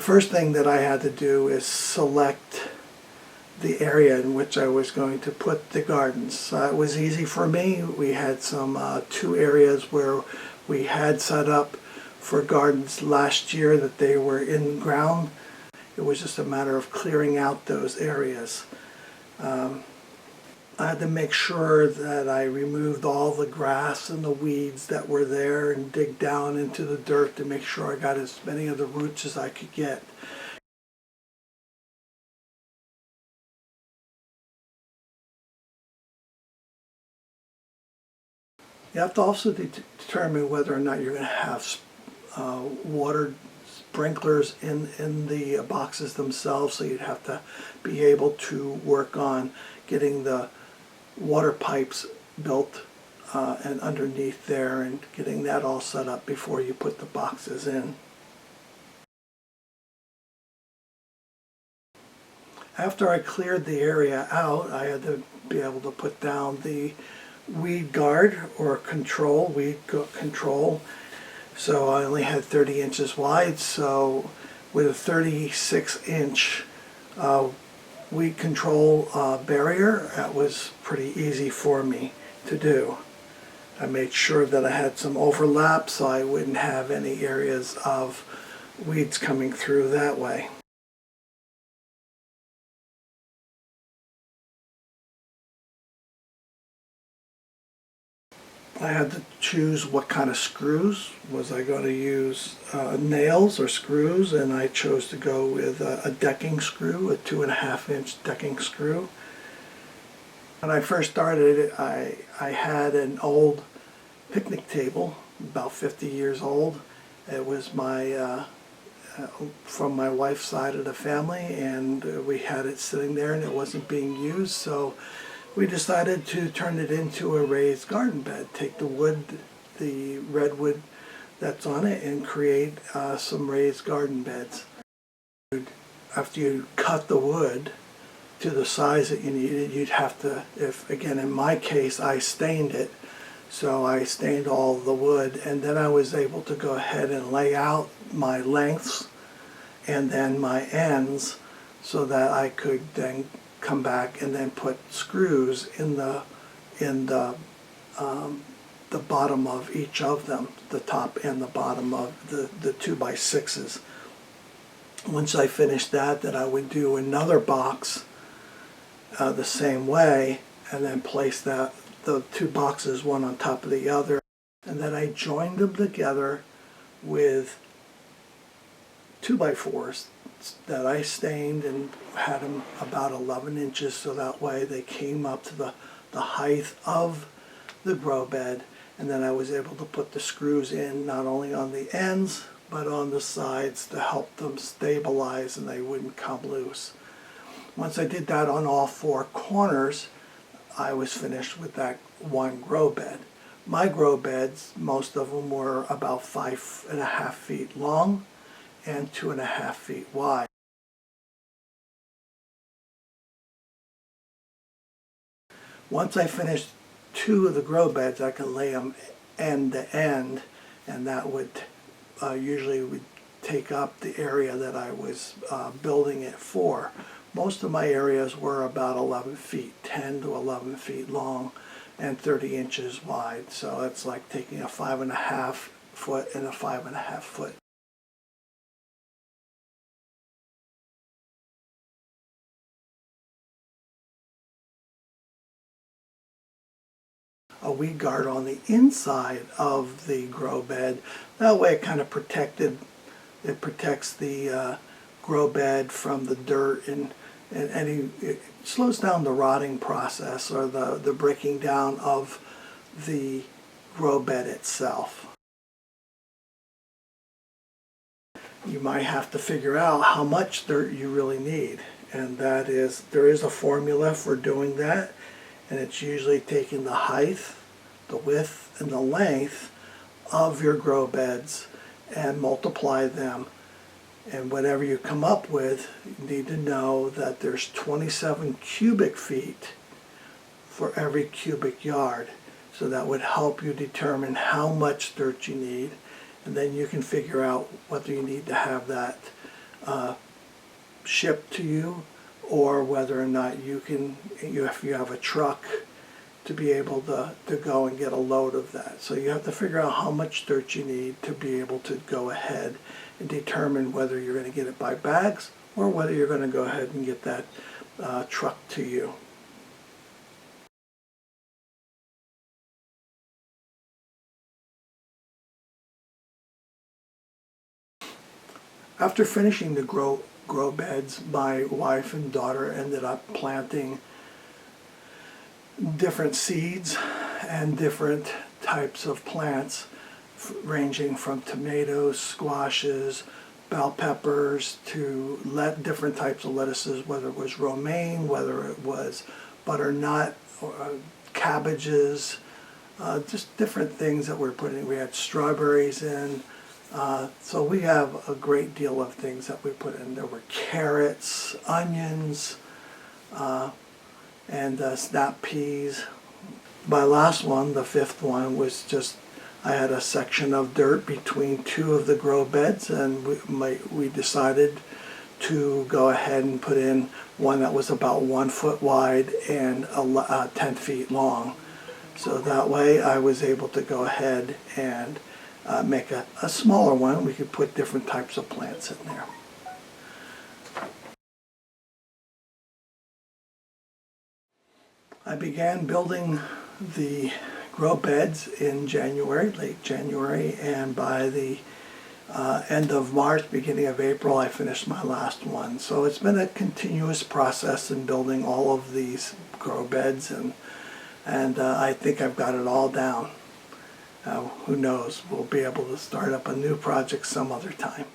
first thing that I had to do is select the area in which I was going to put the gardens. It was easy for me. We had some 2 areas where we had set up for gardens last year that they were in ground. It was just a matter of clearing out those areas. I had to make sure that I removed all the grass and the weeds that were there and dig down into the dirt to make sure I got as many of the roots as I could get. You have to also determine whether or not you're going to have water sprinklers in the boxes themselves, so you'd have to be able to work on getting the water pipes built and underneath there and getting that all set up before you put the boxes in. After I cleared the area out, I had to be able to put down the weed guard or weed control. So I only had 30 inches wide, so with a 36-inch weed control barrier, that was pretty easy for me to do. I made sure that I had some overlap so I wouldn't have any areas of weeds coming through that way. I had to choose what kind of screws. Was I going to use nails or screws? And I chose to go with a decking screw, a 2.5-inch decking screw. When I first started, I had an old picnic table, about 50 years old. It was from my wife's side of the family, and we had it sitting there and it wasn't being used, so we decided to turn it into a raised garden bed. Take the wood, the redwood that's on it, and create some raised garden beds. After you cut the wood to the size that you needed, you'd have to, again in my case, I stained it. So I stained all the wood, and then I was able to go ahead and lay out my lengths and then my ends so that I could then come back and then put screws in the bottom of each of them, the top and the bottom of the 2x6s. Once I finished that, then I would do another box the same way, and then place the 2 boxes one on top of the other, and then I joined them together with 2x4s that I stained and had them about 11 inches, so that way they came up to the height of the grow bed, and then I was able to put the screws in not only on the ends but on the sides to help them stabilize and they wouldn't come loose. Once I did that on all 4 corners, I was finished with that one grow bed. My grow beds, most of them were about 5.5 feet long and 2.5 feet wide. Once I finished 2 of the grow beds, I could lay them end to end, and that would usually take up the area that I was building it for. Most of my areas were about 11 feet, 10 to 11 feet long and 30 inches wide. So it's like taking a 5.5 foot and a 5.5 foot. A weed guard on the inside of the grow bed. That way it kind of protects the grow bed from the dirt and it slows down the rotting process or the breaking down of the grow bed itself. You might have to figure out how much dirt you really need, and there is a formula for doing that, and it's usually taking the height, the width, and the length of your grow beds and multiply them. And whatever you come up with, you need to know that there's 27 cubic feet for every cubic yard. So that would help you determine how much dirt you need, and then you can figure out whether you need to have that shipped to you, or whether or not if you have a truck, to be able to go and get a load of that. So you have to figure out how much dirt you need to be able to go ahead and determine whether you're going to get it by bags or whether you're going to go ahead and get that truck to you. After finishing the grow beds, my wife and daughter ended up planting different seeds and different types of plants, ranging from tomatoes, squashes, bell peppers, to different types of lettuces, whether it was romaine, whether it was butternut, or cabbages, just different things that we're putting. We had strawberries in. So we have a great deal of things that we put in. There were carrots, onions, and snap peas. My last one, the fifth one, was just, I had a section of dirt between two of the grow beds, and we decided to go ahead and put in one that was about 1 foot wide and 10 feet long. So that way I was able to go ahead and make a smaller one. We could put different types of plants in there. I began building the grow beds in January, late January, and by the end of March, beginning of April, I finished my last one. So it's been a continuous process in building all of these grow beds, and I think I've got it all down. Who knows, we'll be able to start up a new project some other time.